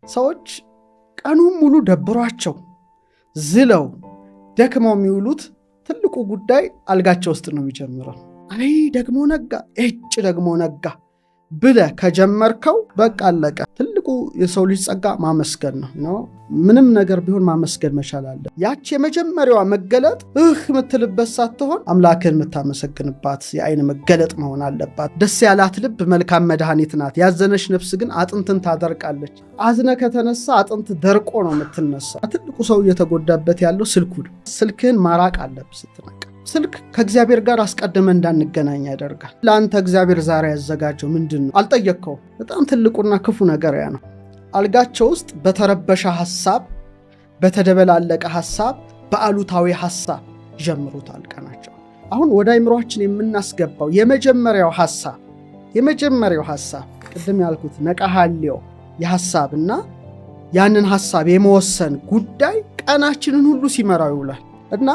ሰዎች ቀኑን ሙሉ ደብሯቸው ዝለው ደክመው የሚውሉት ትልቁ ጉዳይ አልጋቸው ውስጥ ነው የሚጀምረው። አይ ደግሞ ነጋ ደግሞ ነጋ ብለህ ከጀመርከው በቃ አለቀ። ትልቁ የሰው ልጅ ጸጋ ማመስገን ነው። ምንም ነገር ቢሆን ማመስገን መቻል አለ። ያቺ የመጀመሪያዋ መገለጥ የምትልበት ሳትሆን አምላክን የምታመሰግንባት የአይን መገለጥ መሆን አለባት። ደስ ያላት ልብ መልካም መድኃኒት ናት፣ ያዘነች ነፍስ ግን አጥንትን ታደርቃለች። አዝነ ከተነሳ አጥንት ደርቆ ነው የምትነሳ። ትልቁ ሰው እየተጎዳበት ያለው ስልኩ ነው። ስልክህን ማራቅ አለብህ ስትነቃ። ስልክ ከእግዚአብሔር ጋር አስቀድመ እንዳንገናኝ ያደርጋል። ለአንተ እግዚአብሔር ዛሬ ያዘጋጀው ምንድን ነው አልጠየቅከው። በጣም ትልቁና ክፉ ነገር ያ ነው። አልጋቸው ውስጥ በተረበሸ ሐሳብ፣ በተደበላለቀ ሐሳብ፣ በአሉታዊ ሐሳብ ጀምሩታል ቀናቸው። አሁን ወደ አይምሮአችን የምናስገባው የመጀመሪያው ሐሳብ ቅድም ያልኩት ነቃሃሌው የሐሳብና ያንን ሐሳብ የመወሰን ጉዳይ ቀናችንን ሁሉ ሲመራው ይውላል እና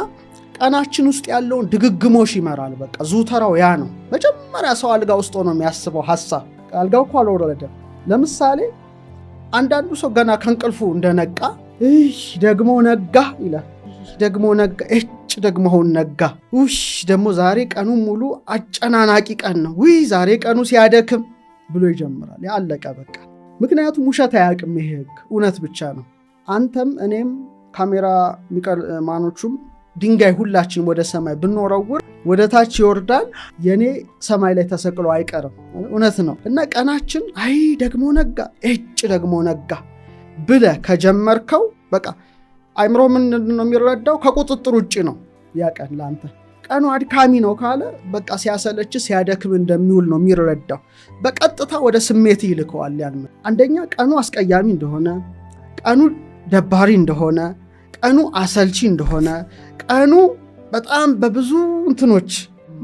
ቀናችን ውስጥ ያለውን ድግግሞሽ ይመራል። በቃ ዙተራው ያ ነው። መጀመሪያ ሰው አልጋ ውስጥ ሆኖ የሚያስበው ሐሳብ አልጋው እኮ አልወረደም። ለምሳሌ አንዳንዱ ሰው ገና ከእንቅልፉ እንደነቃ ደግሞ ነጋ ይላል። ደግሞ ነጋ ደግሞ ነጋ ደግሞ ዛሬ ቀኑ ሙሉ አጨናናቂ ቀን ነው፣ ዛሬ ቀኑ ሲያደክም ብሎ ይጀምራል። ያለቀ በቃ። ምክንያቱም ውሸት አያውቅም። ይሄ ህግ እውነት ብቻ ነው። አንተም እኔም ካሜራ ማኖቹም ድንጋይ ሁላችን ወደ ሰማይ ብንወረውር ወደ ታች ይወርዳል። የኔ ሰማይ ላይ ተሰቅሎ አይቀርም። እውነት ነው። እና ቀናችን ደግሞ ነጋ ደግሞ ነጋ ብለህ ከጀመርከው በቃ አይምሮ ምንድን ነው የሚረዳው? ከቁጥጥር ውጭ ነው ያ ቀን ለአንተ። ቀኑ አድካሚ ነው ካለ በቃ ሲያሰለች ሲያደክም እንደሚውል ነው የሚረዳው። በቀጥታ ወደ ስሜት ይልከዋል። ያን አንደኛ ቀኑ አስቀያሚ እንደሆነ፣ ቀኑ ደባሪ እንደሆነ፣ ቀኑ አሰልቺ እንደሆነ፣ ቀኑ በጣም በብዙ እንትኖች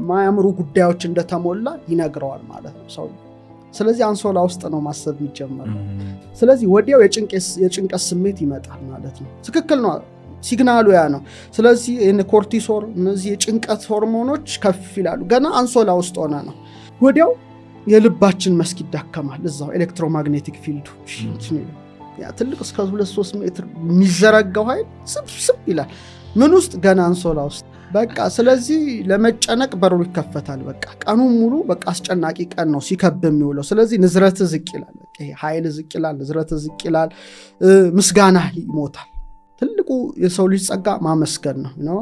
ማያምሩ ጉዳዮች እንደተሞላ ይነግረዋል ማለት ነው ሰው። ስለዚህ አንሶላ ውስጥ ነው ማሰብ የሚጀመረው። ስለዚህ ወዲያው የጭንቀት ስሜት ይመጣል ማለት ነው። ትክክል ነው፣ ሲግናሉ ያ ነው። ስለዚህ ኮርቲሶል፣ እነዚህ የጭንቀት ሆርሞኖች ከፍ ይላሉ። ገና አንሶላ ውስጥ ሆነ ነው። ወዲያው የልባችን መስክ ይዳከማል። እዛው ኤሌክትሮማግኔቲክ ፊልዱ ያ ትልቅ እስከ 2-3 ሜትር የሚዘረጋው ኃይል ስብስብ ይላል። ምን ውስጥ? ገና አንሶላ ውስጥ በቃ። ስለዚህ ለመጨነቅ በሩ ይከፈታል። በቃ ቀኑን ሙሉ በቃ አስጨናቂ ቀን ነው ሲከብ የሚውለው። ስለዚህ ንዝረት ዝቅ ይላል። በቃ ይሄ ኃይል ዝቅ ይላል፣ ንዝረት ዝቅ ይላል፣ ምስጋና ይሞታል። ትልቁ የሰው ልጅ ጸጋ ማመስገን ነው።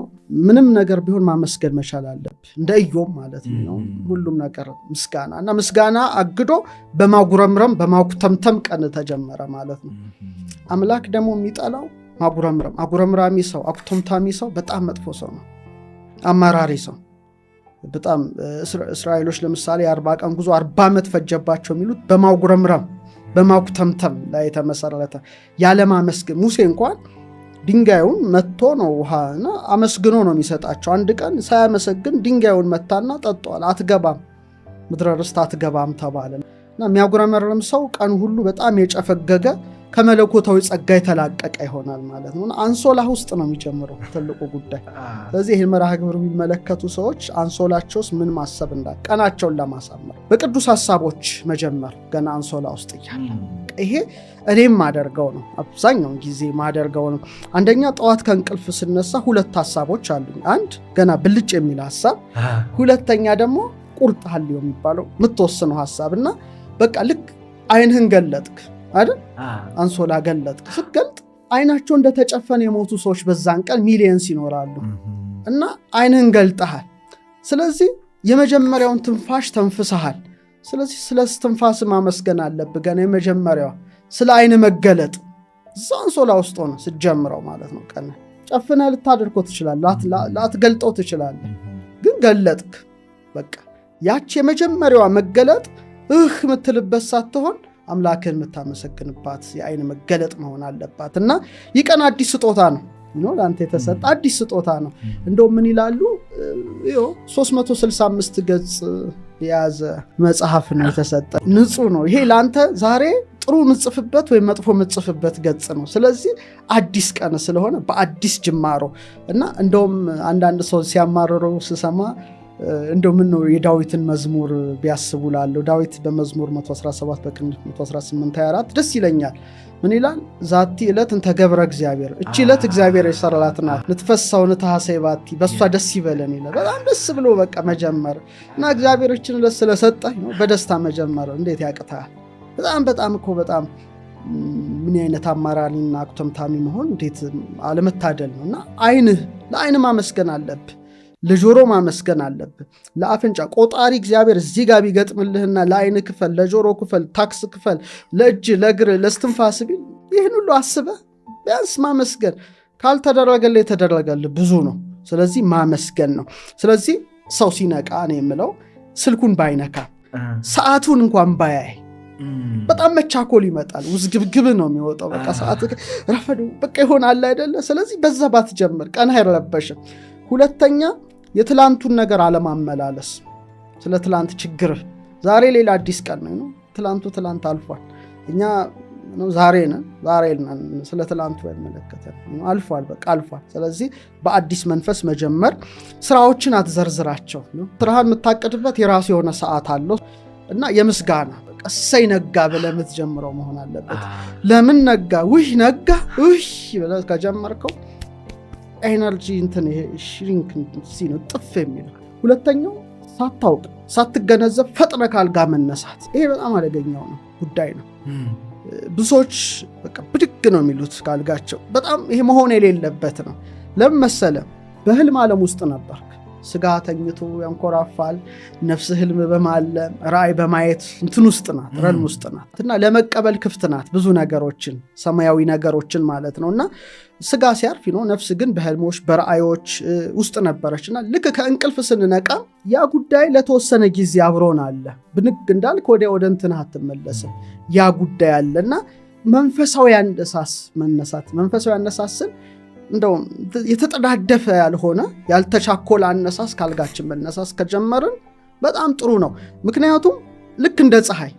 ምንም ነገር ቢሆን ማመስገን መቻል አለብህ። እንደ ኢዮብ ማለት ነው። ሁሉም ነገር ምስጋና እና ምስጋና አግዶ በማጉረምረም በማኩተምተም ቀን ተጀመረ ማለት ነው። አምላክ ደግሞ የሚጠላው አጉረምራሚ ሰው፣ አኩተምታሚ ሰው በጣም መጥፎ ሰው ነው። አማራሪ ሰው በጣም እስራኤሎች ለምሳሌ 40 ቀን ጉዞ 40 ዓመት ፈጀባቸው የሚሉት በማጉረምረም በማኩተምተም ላይ የተመሰረተ ያለማመስገን። ሙሴ እንኳን ድንጋዩን መጥቶ ነው ውሃና አመስግኖ ነው የሚሰጣቸው። አንድ ቀን ሳያመሰግን ድንጋዩን መታና ጠጧል። አትገባም፣ ምድረ ርስት አትገባም ተባለ። እና የሚያጉረመርም ሰው ቀን ሁሉ በጣም የጨፈገገ ከመለኮታዊ ጸጋ የተላቀቀ ይሆናል ማለት ነው። አንሶላ ውስጥ ነው የሚጀምረው ትልቁ ጉዳይ። ስለዚህ ይህን መርሃ ግብር የሚመለከቱ ሰዎች አንሶላቸውስ ምን ማሰብ እንዳለ ቀናቸውን ለማሳመር በቅዱስ ሐሳቦች መጀመር ገና አንሶላ ውስጥ እያለ ይሄ እኔም ማደርገው ነው። አብዛኛውን ጊዜ ማደርገው ነው። አንደኛ ጠዋት ከእንቅልፍ ስነሳ 2 ሐሳቦች አሉኝ። አንድ ገና ብልጭ የሚል ሐሳብ፣ ሁለተኛ ደግሞ ቁርጥ ሐልዮ የሚባለው የምትወስነው ሐሳብ እና በቃ ልክ አይንህን ገለጥክ አይደል? አንሶላ ገለጥክ። ስትገልጥ አይናቸው እንደተጨፈነ የሞቱ ሰዎች በዛን ቀን ሚሊየንስ ይኖራሉ እና አይንህን ገልጠሃል። ስለዚህ የመጀመሪያውን ትንፋሽ ተንፍሰሃል። ስለዚህ ስለ ትንፋስ ማመስገን አለብህ። ገና የመጀመሪያው ስለ አይን መገለጥ እዛ አንሶላ ውስጥ ሆነ ስትጀምረው ማለት ነው። ቀን ጨፍነህ ልታደርገው ትችላለህ፣ ላትገልጠው ትችላለህ፣ ግን ገለጥክ። በቃ ያቺ የመጀመሪያዋ መገለጥ የምትልበት ሳትሆን አምላክን የምታመሰግንባት የአይን መገለጥ መሆን አለባት። እና ይህ ቀን አዲስ ስጦታ ነው ለአንተ የተሰጠ አዲስ ስጦታ ነው። እንደው ምን ይላሉ 365 ገጽ የያዘ መጽሐፍ ነው የተሰጠ። ንጹህ ነው ይሄ ለአንተ ዛሬ ጥሩ ምጽፍበት ወይ መጥፎ ምጽፍበት ገጽ ነው። ስለዚህ አዲስ ቀን ስለሆነ በአዲስ ጅማሮ እና እንደውም አንዳንድ ሰው ሲያማርሩ ስሰማ እንደው ምን ነው የዳዊትን መዝሙር ቢያስቡ ላለው ዳዊት በመዝሙር 117 በቅንፍ 118 24 ደስ ይለኛል። ምን ይላል? ዛቲ ዕለት እንተ ገብረ እግዚአብሔር፣ እቺ ዕለት እግዚአብሔር የሰራላት ናት። ንትፈሳው ንታሐሰይ ባቲ፣ በሷ ደስ ይበለን ይላል። በጣም ደስ ብሎ በቃ መጀመር እና እግዚአብሔር እችን ዕለት ስለሰጠህ ነው በደስታ መጀመር እንዴት ያቅታል? በጣም እኮ በጣም ምን አይነት አማራሪና አኩተምታሚ መሆን እንዴት አለመታደል ነው። እና ለአይን ማመስገን አለብህ፣ ለጆሮ ማመስገን አለብህ፣ ለአፍንጫ ቆጣሪ እግዚአብሔር እዚህ ጋር ቢገጥምልህና ለአይን ክፈል፣ ለጆሮ ክፈል፣ ታክስ ክፈል፣ ለእጅ ለእግር ለስትንፋስ ቢል ይህን ሁሉ አስበህ ቢያንስ ማመስገን ካልተደረገልህ የተደረገልህ ብዙ ነው። ስለዚህ ማመስገን ነው። ስለዚህ ሰው ሲነቃ ነው የምለው ስልኩን ባይነካ ሰዓቱን እንኳን ባያይ በጣም መቻኮል ይመጣል። ውዝግብግብ ነው የሚወጣው። በቃ ሰዓት ረፈዱ በቃ ይሆናል አይደለ? ስለዚህ በዛ ባትጀምር ቀን አይረበሽም። ሁለተኛ የትላንቱን ነገር አለማመላለስ። ስለ ትላንት ችግር ዛሬ ሌላ አዲስ ቀን ነው። ትላንት አልፏል። እኛ ዛሬ ነን። ስለ ትላንቱ አይመለከተን። አልፏል፣ በቃ አልፏል። ስለዚህ በአዲስ መንፈስ መጀመር። ስራዎችን አትዘርዝራቸው። ስራህን የምታቅድበት የራሱ የሆነ ሰዓት አለው እና የምስጋና እሰይ ነጋ ብለህ የምትጀምረው መሆን አለበት። ለምን ነጋ? ነጋ ብለህ ከጀመርከው ኤነርጂ ይሄ ሽሪንክ ነው ጥፍ የሚለው። ሁለተኛው ሳታውቅ ሳትገነዘብ ፈጥነ ካልጋ መነሳት። ይሄ በጣም አደገኛው ነው ጉዳይ ነው። ብዙዎች በቃ ብድግ ነው የሚሉት ካልጋቸው። በጣም ይሄ መሆን የሌለበት ነው። ለምን መሰለ? በህልም ዓለም ውስጥ ነበር። ስጋ ተኝቶ ያንኮራፋል። ነፍስ ህልም በማለም ራእይ በማየት እንትን ውስጥ ናት፣ ረልም ውስጥ ናት እና ለመቀበል ክፍት ናት ብዙ ነገሮችን፣ ሰማያዊ ነገሮችን ማለት ነው። እና ስጋ ሲያርፍ ነው፣ ነፍስ ግን በህልሞች በራእዮች ውስጥ ነበረች። እና ልክ ከእንቅልፍ ስንነቃ ያ ጉዳይ ለተወሰነ ጊዜ አብሮን አለ። ብንግ እንዳልክ ወደ እንትን አትመለስም። ያ ጉዳይ አለ እና መንፈሳዊ አነሳስን እንደው የተጠዳደፈ ያልሆነ ያልተቻኮለ አነሳስ ካልጋችን መነሳስ ከጀመርን በጣም ጥሩ ነው። ምክንያቱም ልክ እንደ ፀሐይ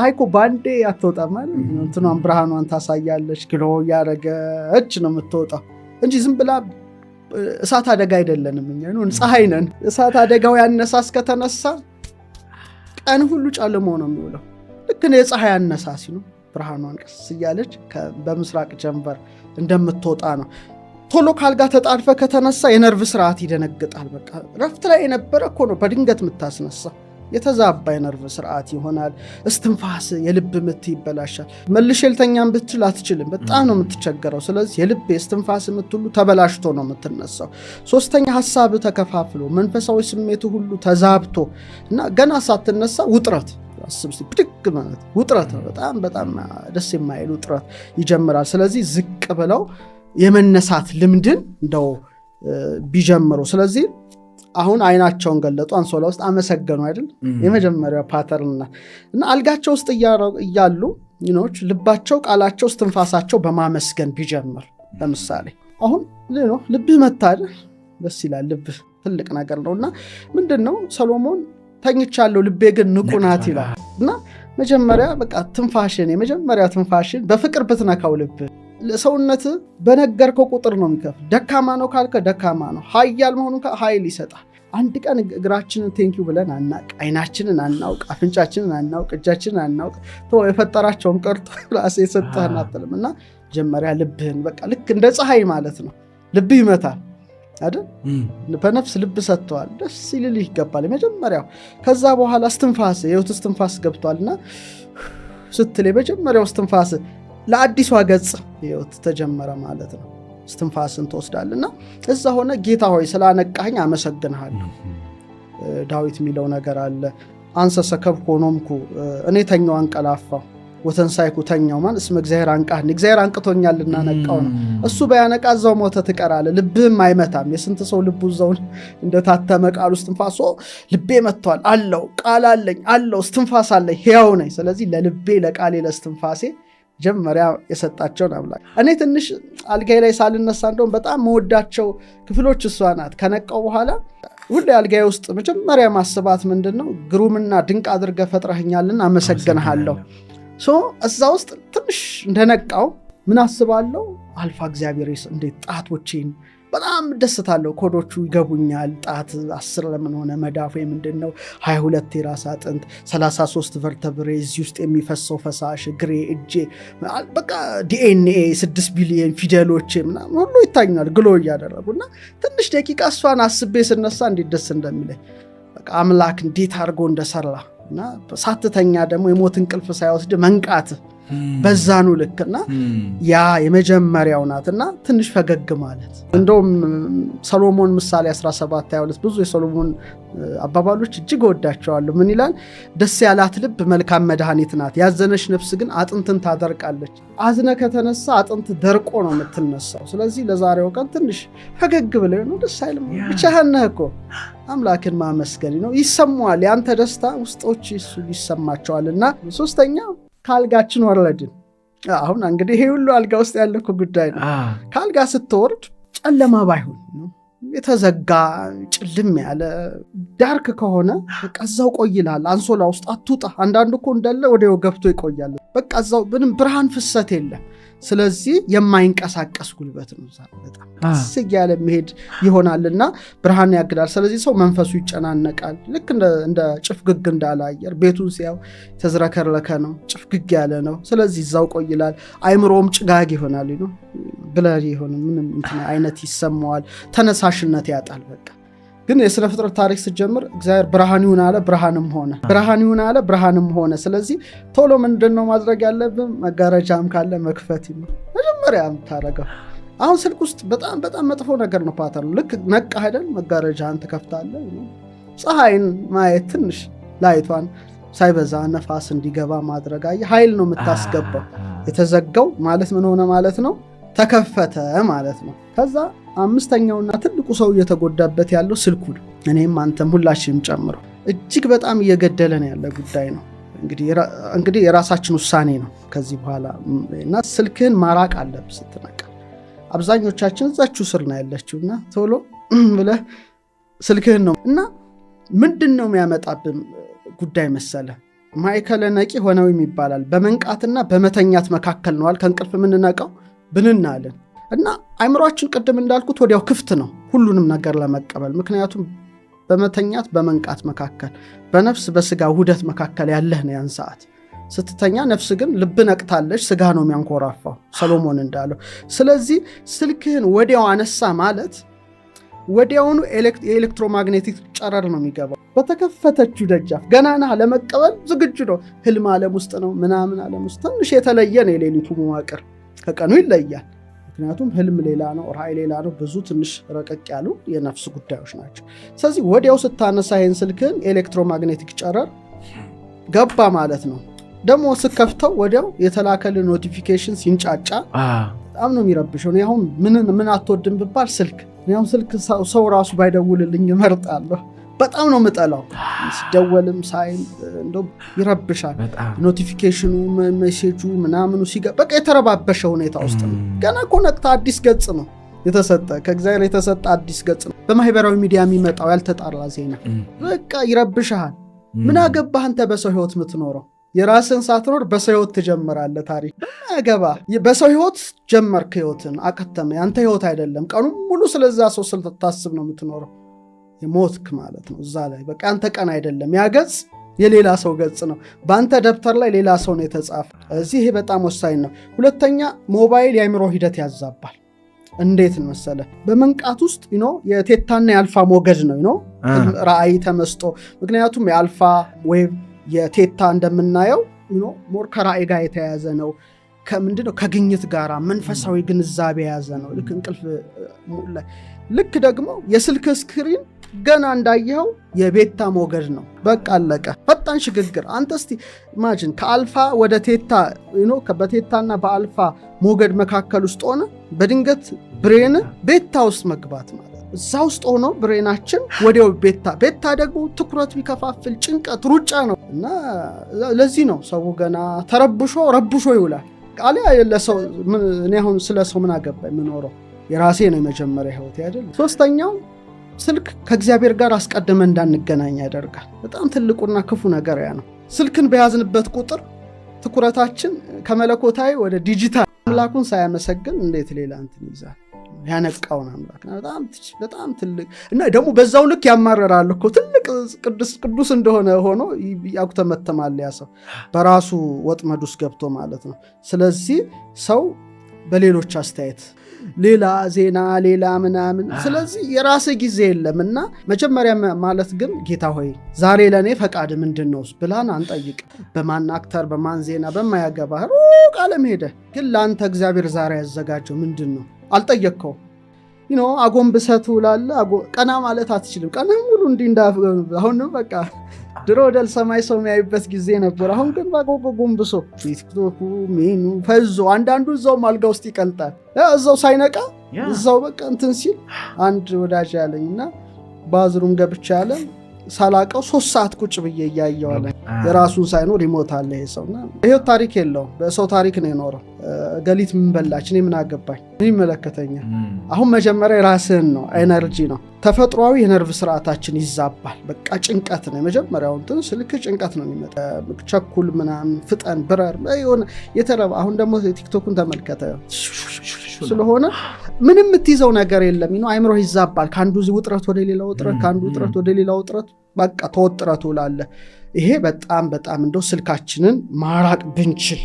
እኮ ባንዴ አትወጣም ማለት እንትኗን ብርሃኗን ታሳያለች፣ ግሎ ያረገች ነው የምትወጣው እንጂ ዝም ብላ እሳት አደጋ አይደለንም። እኛ ፀሐይ ነን። እሳት አደጋው ያነሳስ ከተነሳ ቀን ሁሉ ጨልሞ ነው የሚውለው። ልክ ነው የፀሐይ አነሳሲ ነው። ብርሃኗን ቀስ እያለች በምስራቅ ጀንበር እንደምትወጣ ነው። ቶሎ ካልጋ ተጣድፈ ከተነሳ የነርቭ ስርዓት ይደነግጣል። በቃ ረፍት ላይ የነበረ እኮ ነው በድንገት የምታስነሳ። የተዛባ የነርቭ ስርዓት ይሆናል። እስትንፋስ፣ የልብ ምት ይበላሻል። መልሼ ልተኛም ብትል አትችልም። በጣም ነው የምትቸገረው። ስለዚህ የልብ የስትንፋስ ምት ሁሉ ተበላሽቶ ነው የምትነሳው። ሶስተኛ ሀሳብ ተከፋፍሎ መንፈሳዊ ስሜቱ ሁሉ ተዛብቶ እና ገና ሳትነሳ ውጥረት ብድግ ማለት ውጥረት ነው። በጣም ደስ የማይል ውጥረት ይጀምራል። ስለዚህ ዝቅ ብለው የመነሳት ልምድን እንደው ቢጀምሩ። ስለዚህ አሁን አይናቸውን ገለጡ፣ አንሶላ ውስጥ አመሰገኑ አይደል? የመጀመሪያው ፓተርንና እና አልጋቸው ውስጥ እያሉ ልባቸው፣ ቃላቸው፣ እስትንፋሳቸው በማመስገን ቢጀምር። ለምሳሌ አሁን ልብህ መታደ ደስ ይላል። ልብህ ትልቅ ነገር ነውና ምንድነው ሰሎሞን ተኝቻለሁ ልቤ ግን ንቁ ናት ይላል። እና መጀመሪያ በቃ የመጀመሪያ ትንፋሽን በፍቅር ብትነካው ልብ ሰውነት በነገርከው ቁጥር ነው የሚከፍል። ደካማ ነው ካልከ ደካማ ነው፣ ኃያል መሆኑን ኃይል ይሰጣል። አንድ ቀን እግራችንን ቴንኪው ብለን አናውቅ፣ አይናችንን አናውቅ፣ አፍንጫችንን አናውቅ፣ እጃችንን አናውቅ። የፈጠራቸውን ቀርቶ ራሴ የሰጠህን አትልም። እና መጀመሪያ ልብህን በቃ ልክ እንደ ፀሐይ ማለት ነው ልብህ ይመታል አይደል? በነፍስ ልብ ሰጥተዋል። ደስ ይልልህ ይገባል የመጀመሪያው። ከዛ በኋላ እስትንፋስ፣ የህይወት እስትንፋስ ገብቷልና ስትል የመጀመሪያው እስትንፋስ ለአዲሷ ገጽ ህይወት ተጀመረ ማለት ነው። እስትንፋስን ትወስዳልና እዛ ሆነ ጌታ ሆይ ስላነቃኸኝ አመሰግንሃለሁ። ዳዊት የሚለው ነገር አለ። አንሰ ሰከብኩ ሆኖምኩ፣ እኔ ተኛው አንቀላፋው፣ ወተንሳይኩ ተኛው ማለት እስመ እግዚአብሔር አንቃህን፣ እግዚአብሔር አንቅቶኛልና ነቃው ነው። እሱ በያነቃ እዛው ሞተ ትቀራለህ፣ ልብህም አይመታም። የስንት ሰው ልቡ እዛው እንደታተመ ቃል እስትንፋስ ልቤ መጥቷል አለው፣ ቃል አለኝ አለው፣ እስትንፋስ አለኝ፣ ሕያው ነኝ። ስለዚህ ለልቤ ለቃሌ ለእስትንፋሴ ጀመሪያ የሰጣቸውን አምላክ። እኔ ትንሽ አልጋይ ላይ ሳልነሳ እንደውም በጣም መወዳቸው ክፍሎች እሷ ናት። ከነቃው በኋላ ሁሌ አልጋይ ውስጥ መጀመሪያ ማስባት ምንድነው ግሩምና ድንቅ አድርገህ ፈጥረኸኛልና አመሰግንሃለሁ። እዛ ውስጥ ትንሽ እንደነቃው ምን አስባለሁ? አልፋ እግዚአብሔር እንዴት ጣቶቼን በጣም ደስታለሁ። ኮዶቹ ይገቡኛል። ጣት 10 ለምን ሆነ፣ መዳፍ ምንድነው፣ 22 የራስ አጥንት፣ 33 ቨርተብሬ፣ እዚህ ውስጥ የሚፈሰው ፈሳሽ፣ እግሬ፣ እጄ፣ በቃ ዲኤንኤ 6 ቢሊዮን ፊደሎች ምናምን ሁሉ ይታኛል ግሎ እያደረጉና ትንሽ ደቂቃ እሷን አስቤ ስነሳ እንዴት ደስ እንደሚለኝ በቃ አምላክ እንዴት አድርጎ እንደሰራ እና ሳትተኛ ደግሞ የሞት እንቅልፍ ሳይወስድ መንቃት በዛኑ ልክና ያ የመጀመሪያው ናትና ትንሽ ፈገግ ማለት። እንደውም ሰሎሞን ምሳሌ 17:22 ብዙ የሰሎሞን አባባሎች እጅግ ወዳቸዋለሁ። ምን ይላል? ደስ ያላት ልብ መልካም መድኃኒት ናት፣ ያዘነች ነፍስ ግን አጥንትን ታደርቃለች። አዝነ ከተነሳ አጥንት ደርቆ ነው የምትነሳው። ስለዚህ ለዛሬው ቀን ትንሽ ፈገግ ብለህ ነው ደስ አይልም? ብቻህን ነህ እኮ አምላክን ማመስገን ነው። ይሰማዋል፣ ያንተ ደስታ ውስጦች ይሰማቸዋልና። ሶስተኛ ከአልጋችን ወረድን። አሁን እንግዲህ ይሄ ሁሉ አልጋ ውስጥ ያለ ጉዳይ ነው። ከአልጋ ስትወርድ ጨለማ ባይሆን የተዘጋ ጭልም ያለ ዳርክ ከሆነ በቃ እዛው ቆይላል። አንሶላ ውስጥ አትውጣ። አንዳንዱ እኮ እንዳለ ወዲያው ገብቶ ይቆያል። በቃ እዛው ምንም ብርሃን ፍሰት የለም። ስለዚህ የማይንቀሳቀስ ጉልበት ነው። በጣም ደስ እያለ መሄድ ይሆናልና ብርሃን ያግዳል። ስለዚህ ሰው መንፈሱ ይጨናነቃል። ልክ እንደ ጭፍግግ እንዳለ አየር ቤቱን ሲያው ተዝረከረከ ነው፣ ጭፍግግ ያለ ነው። ስለዚህ እዛው ቆይላል። አይምሮም ጭጋግ ይሆናል ነው ብለህ ይሆን ምንም አይነት ይሰማዋል። ተነሳሽነት ያጣል። በቃ ግን የሥነ ፍጥረት ታሪክ ስትጀምር እግዚአብሔር ብርሃን ይሁን አለ፣ ብርሃንም ሆነ። ብርሃን ይሁን አለ፣ ብርሃንም ሆነ። ስለዚህ ቶሎ ምንድነው ማድረግ ያለብን? መጋረጃም ካለ መክፈት ነው መጀመሪያ የምታረገው። አሁን ስልክ ውስጥ በጣም በጣም መጥፎ ነገር ነው ፓተርኑ። ልክ ነቃ አይደል መጋረጃን ትከፍታለህ። ፀሐይን ማየት ትንሽ ላይቷን ሳይበዛ ነፋስ እንዲገባ ማድረግ ኃይል ነው የምታስገባው። የተዘጋው ማለት ምን ሆነ ማለት ነው? ተከፈተ ማለት ነው። ከዛ አምስተኛውና ትልቁ ሰው እየተጎዳበት ያለው ስልኩ ነው። እኔም አንተም ሁላችንም ጨምሮ እጅግ በጣም እየገደለን ያለ ጉዳይ ነው። እንግዲህ የራሳችን ውሳኔ ነው ከዚህ በኋላ እና ስልክህን ማራቅ አለብህ ስትነቃ። አብዛኞቻችን እዛችሁ ስር ነው ያለችውና ቶሎ ብለህ ስልክህን ነው እና ምንድን ነው የሚያመጣብን ጉዳይ መሰለ? ማዕከለ ነቂ ሆነው ይባላል። በመንቃትና በመተኛት መካከል ነዋል ከእንቅልፍ የምንነቃው ብንናለን እና አይምሮአችን ቅድም እንዳልኩት ወዲያው ክፍት ነው ሁሉንም ነገር ለመቀበል። ምክንያቱም በመተኛት በመንቃት መካከል በነፍስ በስጋ ውህደት መካከል ያለህ ነው ያን ሰዓት። ስትተኛ ነፍስ ግን ልብ ነቅታለች፣ ስጋ ነው የሚያንኮራፋው ሰሎሞን እንዳለው። ስለዚህ ስልክህን ወዲያው አነሳ ማለት ወዲያውኑ የኤሌክትሮማግኔቲክ ጨረር ነው የሚገባው በተከፈተችው ደጃፍ። ገናና ለመቀበል ዝግጁ ነው። ህልም ዓለም ውስጥ ነው ምናምን ዓለም ውስጥ ትንሽ የተለየ ነው የሌሊቱ መዋቅር፣ ከቀኑ ይለያል። ምክንያቱም ህልም ሌላ ነው፣ ራእይ ሌላ ነው። ብዙ ትንሽ ረቀቅ ያሉ የነፍስ ጉዳዮች ናቸው። ስለዚህ ወዲያው ስታነሳ ይህን ስልክን ኤሌክትሮማግኔቲክ ጨረር ገባ ማለት ነው። ደግሞ ስከፍተው ወዲያው የተላከል ኖቲፊኬሽን ሲንጫጫ በጣም ነው የሚረብሸው። አሁን ምን አትወድም ብባል ስልክ ሰው ራሱ ባይደውልልኝ እመርጣለሁ። በጣም ነው የምጠላው። ሲደወልም ሳይም እንደው ይረብሻል። ኖቲፊኬሽኑ ሜሴጁ ምናምኑ በቃ የተረባበሸ ሁኔታ ውስጥ ነው። ገና እኮ ነቅታ አዲስ ገጽ ነው የተሰጠ ከእግዚአብሔር የተሰጠ አዲስ ገጽ ነው። በማህበራዊ ሚዲያ የሚመጣው ያልተጣራ ዜና በቃ ይረብሻል። ምን አገባህ አንተ በሰው ህይወት የምትኖረው? የራስን ሳትኖር በሰው ህይወት ትጀምራለህ። ታሪክ አገባ በሰው ህይወት ጀመርክ፣ ህይወትን አከተመ። ያንተ ህይወት አይደለም። ቀኑ ሙሉ ስለዛ ሰው ስልታስብ ነው የምትኖረው። የሞትክ ማለት ነው እዛ ላይ በቃ አንተ ቀን አይደለም። ያ ገጽ የሌላ ሰው ገጽ ነው። በአንተ ደብተር ላይ ሌላ ሰው ነው የተጻፈ። እዚህ ይሄ በጣም ወሳኝ ነው። ሁለተኛ ሞባይል የአእምሮ ሂደት ያዛባል። እንዴት መሰለ? በመንቃት ውስጥ የቴታና የአልፋ ሞገድ ነው ራእይ ተመስጦ። ምክንያቱም የአልፋ ዌቭ የቴታ እንደምናየው ሞር ከራእይ ጋር የተያያዘ ነው። ከምንድነው? ከግኝት ጋር መንፈሳዊ ግንዛቤ የያዘ ነው። ልክ እንቅልፍ ላይ ልክ ደግሞ የስልክ ስክሪን ገና እንዳየኸው የቤታ ሞገድ ነው። በቃ አለቀ። ፈጣን ሽግግር። አንተ እስቲ ኢማጂን ከአልፋ ወደ ቴታ በቴታና በአልፋ ሞገድ መካከል ውስጥ ሆነ በድንገት ብሬን ቤታ ውስጥ መግባት ማለት እዛ ውስጥ ሆኖ ብሬናችን ወዲያው ቤታ ደግሞ ትኩረት ቢከፋፍል ጭንቀት፣ ሩጫ ነው እና ለዚህ ነው ሰው ገና ረብሾ ይውላል። ቃሊያ ለሰው እኔ አሁን ስለ ሰው ምን አገባኝ? የምኖረው የራሴ ነው የመጀመሪያ ህይወት አይደል? ሶስተኛው ስልክ ከእግዚአብሔር ጋር አስቀድመን እንዳንገናኝ ያደርጋል። በጣም ትልቁና ክፉ ነገር ያ ነው። ስልክን በያዝንበት ቁጥር ትኩረታችን ከመለኮታዊ ወደ ዲጂታል አምላኩን ሳያመሰግን እንዴት ሌላ እንትን ይዛል። ያነቃውን አምላክ በጣም ትልቅ እና ደግሞ በዛው ልክ ያማረራል እኮ ትልቅ ቅዱስ እንደሆነ ሆኖ ያኩተመተማል ያ ሰው በራሱ ወጥመድ ውስጥ ገብቶ ማለት ነው። ስለዚህ ሰው በሌሎች አስተያየት ሌላ ዜና ሌላ ምናምን ስለዚህ የራስ ጊዜ የለምና መጀመሪያ ማለት ግን ጌታ ሆይ ዛሬ ለኔ ፈቃድ ምንድነው ብላን አንጠይቅ። በማን አክተር በማን ዜና በማያገባህ ሩቅ ዓለም ሄደ ግን ለአንተ እግዚአብሔር ዛሬ ያዘጋጀው ምንድነው አልጠየቅከው። አጎንብሰህ ትውላለህ። ቀና ማለት አትችልም። ቀና ሙሉ አሁን በቃ ድሮ ወደ ሰማይ ሰው የሚያይበት ጊዜ ነበር። አሁን ግን ጎንብሶ ቲክቶኩ ሜኑ ፈዞ አንዳንዱ እዛው አልጋ ውስጥ ይቀልጣል። እዛው ሳይነቃ እዛው በቃ እንትን ሲል አንድ ወዳጅ ያለኝና ባዝሩም ገብቻ ያለ ሳላቀው 3 ሰዓት ቁጭ ብዬ እያየዋለ የራሱን ሳይኖር ይሞታል ይሄ ሰውና ይሄው ታሪክ የለውም። በሰው ታሪክ ነው የኖረው። ገሊት ምን በላች እኔ ምን አገባኝ ምን ይመለከተኛል። አሁን መጀመሪያ ራስህን ነው ኤነርጂ ነው ተፈጥሯዊ የነርቭ ስርዓታችን ይዛባል። በቃ ጭንቀት ነው መጀመሪያው እንትን ስልክ ጭንቀት ነው የሚመጣ ቸኩል ምናምን ፍጠን ብረር የሆነ የተረባ አሁን ደግሞ ቲክቶኩን ተመልከተ ስለሆነ ምንም የምትይዘው ነገር የለም አይምሮ ይዛባል። ከአንዱ ውጥረት ወደ ሌላ ውጥረት ከአንዱ ውጥረት ወደ ሌላ ውጥረት በቃ ተወጥረቱ ላለ ይሄ በጣም እንደው ስልካችንን ማራቅ ብንችል